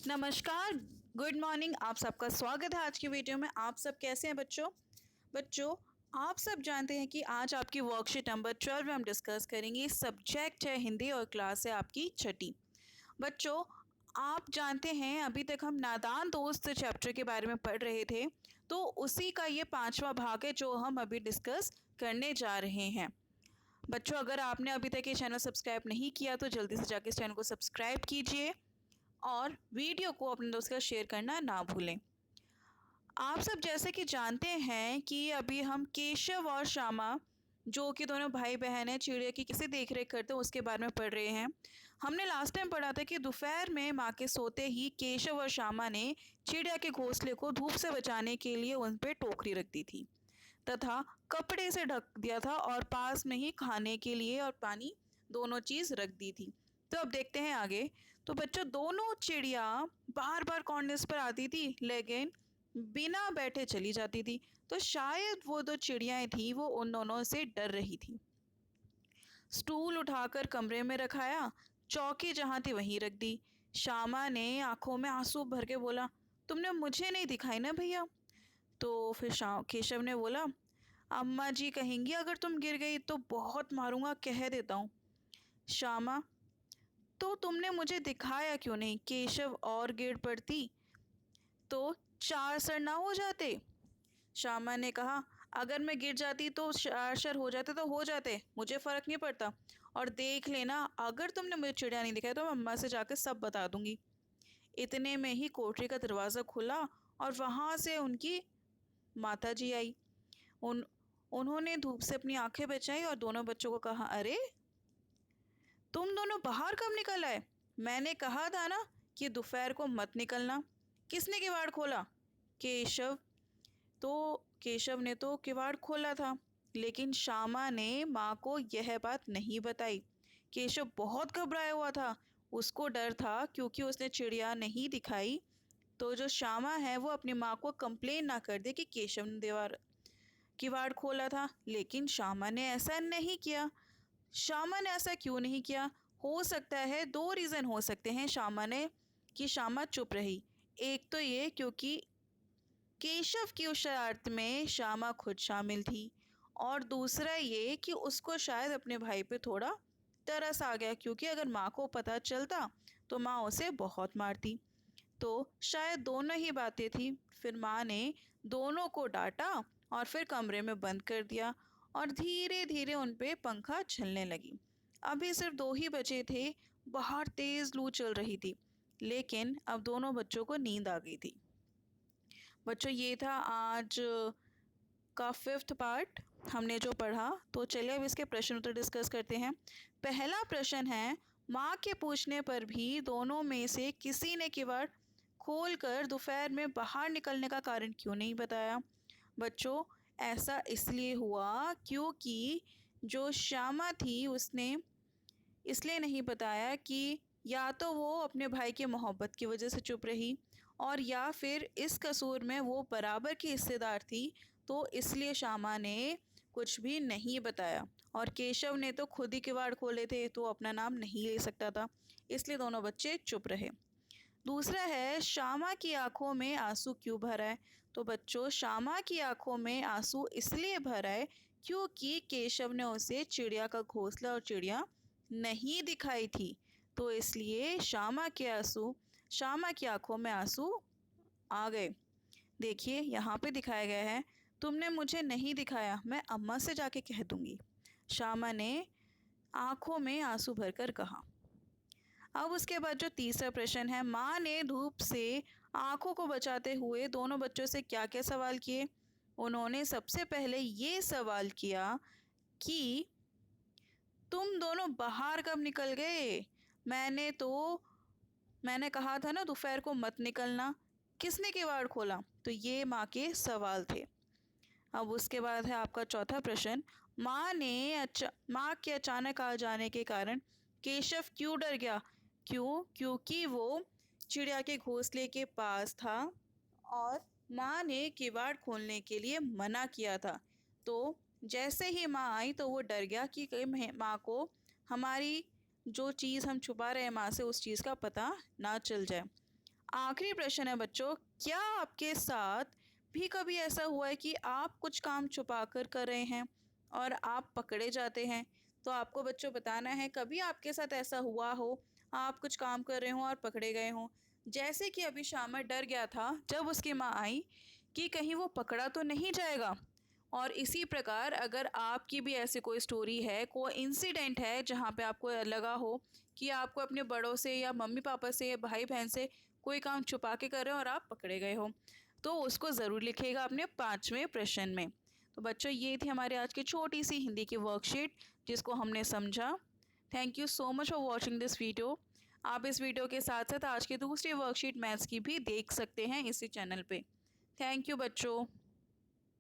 नमस्कार, good morning. आप सबका स्वागत है आज की वीडियो में। आप सब कैसे हैं बच्चों, आप सब जानते हैं कि आज आपकी वर्कशीट नंबर 12 में हम डिस्कस करेंगे। सब्जेक्ट है हिंदी और क्लास है आपकी छठी। बच्चों, आप जानते हैं अभी तक हम नादान दोस्त चैप्टर के बारे में पढ़ रहे थे, तो उसी का ये 5वां भाग है जो हम अभी डिस्कस करने जा रहे हैं। बच्चों, अगर आपने अभी तक ये चैनल सब्सक्राइब नहीं किया तो जल्दी से जाके इस चैनल को सब्सक्राइब कीजिए और वीडियो को अपने दोस्त का शेयर करना ना भूलें। आप सब जैसे कि जानते हैं कि अभी हम केशव और श्यामा, जो कि दोनों भाई बहन हैं, चिड़िया की कैसे देख रेख करते हैं उसके बारे में पढ़ रहे हैं। हमने लास्ट टाइम पढ़ा था कि दोपहर में माँ के सोते ही केशव और श्यामा ने चिड़िया के घोंसले को धूप से बचाने के लिए उन पर टोकरी रख दी थी तथा कपड़े से ढक दिया था और पास में ही खाने के लिए और पानी दोनों चीज़ रख दी थी। तो अब देखते हैं आगे। तो बच्चों, दोनों चिड़िया बार बार कॉर्नर्स पर आती थी लेकिन बिना बैठे चली जाती थी। तो शायद वो दो चिड़ियाएँ थी वो उन दोनों से डर रही थी। स्टूल उठाकर कमरे में रखाया, चौकी जहाँ थी वहीं रख दी। श्यामा ने आंखों में आंसू भर के बोला, तुमने मुझे नहीं दिखाई ना भैया। तो फिर केशव ने बोला, अम्मा जी कहेंगी अगर तुम गिर गई तो बहुत मारूंगा, कह देता हूँ। श्यामा, तो तुमने मुझे दिखाया क्यों नहीं? केशव और गिर पड़ती तो 4 सर ना हो जाते। श्यामा ने कहा, अगर मैं गिर जाती तो 4 सर हो जाते तो हो जाते, मुझे फ़र्क नहीं पड़ता। और देख लेना, अगर तुमने मुझे चिड़िया नहीं दिखाई तो मैं अम्मा से जाकर सब बता दूंगी। इतने में ही कोठरी का दरवाज़ा खुला और वहाँ से उनकी माता जी आई। उन्होंने धूप से अपनी आंखें बचाई और दोनों बच्चों को कहा, अरे तुम दोनों बाहर कब निकल आए? मैंने कहा था ना कि दोपहर को मत निकलना। किसने किवाड़ खोला? केशव। तो केशव ने तो किवाड़ खोला था, लेकिन श्यामा ने माँ को यह बात नहीं बताई। केशव बहुत घबराया हुआ था। उसको डर था क्योंकि उसने चिड़िया नहीं दिखाई तो जो श्यामा है वो अपनी माँ को कंप्लेन ना कर दे कि केशव ने किवाड़ खोला था। लेकिन श्यामा ने ऐसा नहीं किया। श्यामा ने ऐसा क्यों नहीं किया? हो सकता है 2 रीज़न हो सकते हैं श्यामा चुप रही। एक तो ये क्योंकि केशव की उस शरारत में श्यामा खुद शामिल थी, और दूसरा ये कि उसको शायद अपने भाई पे थोड़ा तरस आ गया, क्योंकि अगर माँ को पता चलता तो माँ उसे बहुत मारती। तो शायद दोनों ही बातें थी। फिर माँ ने दोनों को डांटा और फिर कमरे में बंद कर दिया और धीरे धीरे उन पे पंखा चलने लगी। अभी सिर्फ 2 ही बचे थे। बाहर तेज़ लू चल रही थी, लेकिन अब दोनों बच्चों को नींद आ गई थी। बच्चों, ये था आज का 5th पार्ट हमने जो पढ़ा। तो चलिए अब इसके प्रश्न उत्तर डिस्कस करते हैं। पहला प्रश्न है, माँ के पूछने पर भी दोनों में से किसी ने किवाड़ खोलकर दोपहर में बाहर निकलने का कारण क्यों नहीं बताया? बच्चों, ऐसा इसलिए हुआ क्योंकि जो श्यामा थी उसने इसलिए नहीं बताया कि या तो वो अपने भाई की मोहब्बत की वजह से चुप रही, और या फिर इस कसूर में वो बराबर की हिस्सेदार थी, तो इसलिए श्यामा ने कुछ भी नहीं बताया। और केशव ने तो खुद ही किवाड़ खोले थे तो अपना नाम नहीं ले सकता था, इसलिए दोनों बच्चे चुप रहे। दूसरा है, श्यामा की आंखों में आंसू क्यों भर आए? तो बच्चों, श्यामा की आंखों में आंसू इसलिए भर आए क्योंकि केशव ने उसे चिड़िया का घोंसला और चिड़िया नहीं दिखाई थी, तो इसलिए श्यामा की आंखों में आंसू आ गए। देखिए यहाँ पे दिखाया गया है, तुमने मुझे नहीं दिखाया, मैं अम्मा से जाके कह दूंगी, श्यामा ने आंखों में आंसू भरकर कहा। अब उसके बाद जो तीसरा प्रश्न है, माँ ने धूप से आंखों को बचाते हुए दोनों बच्चों से क्या क्या सवाल किए? उन्होंने सबसे पहले ये सवाल किया कि तुम दोनों बाहर कब निकल गए? मैंने कहा था ना दोपहर को मत निकलना, किसने किवाड़ खोला? तो ये माँ के सवाल थे। अब उसके बाद है आपका चौथा प्रश्न, माँ के अचानक आ जाने के कारण केशव क्यों डर गया? क्योंकि वो चिड़िया के घोंसले के पास था और माँ ने किवाड़ खोलने के लिए मना किया था। तो जैसे ही माँ आई तो वो डर गया कि कहीं माँ को हमारी जो चीज़ हम छुपा रहे हैं माँ से, उस चीज़ का पता ना चल जाए। आखिरी प्रश्न है बच्चों, क्या आपके साथ भी कभी ऐसा हुआ है कि आप कुछ काम छुपा कर रहे हैं और आप पकड़े जाते हैं? तो आपको बच्चों बताना है कभी आपके साथ ऐसा हुआ हो, आप कुछ काम कर रहे हों और पकड़े गए हों। जैसे कि अभी शामर डर गया था जब उसकी माँ आई कि कहीं वो पकड़ा तो नहीं जाएगा। और इसी प्रकार अगर आपकी भी ऐसी कोई स्टोरी है, कोई इंसिडेंट है जहाँ पे आपको लगा हो कि आपको अपने बड़ों से या मम्मी पापा से या भाई बहन से कोई काम छुपा के कर रहे हो और आप पकड़े गए हो, तो उसको ज़रूर लिखिएगा अपने 5वें प्रश्न में। तो बच्चों ये थी हमारे आज की छोटी सी हिंदी की वर्कशीट जिसको हमने समझा। Thank you so much for watching this video. आप इस वीडियो के साथ साथ आज की दूसरी वर्कशीट मैथ्स की भी देख सकते हैं इसी चैनल पे। थैंक यू बच्चों।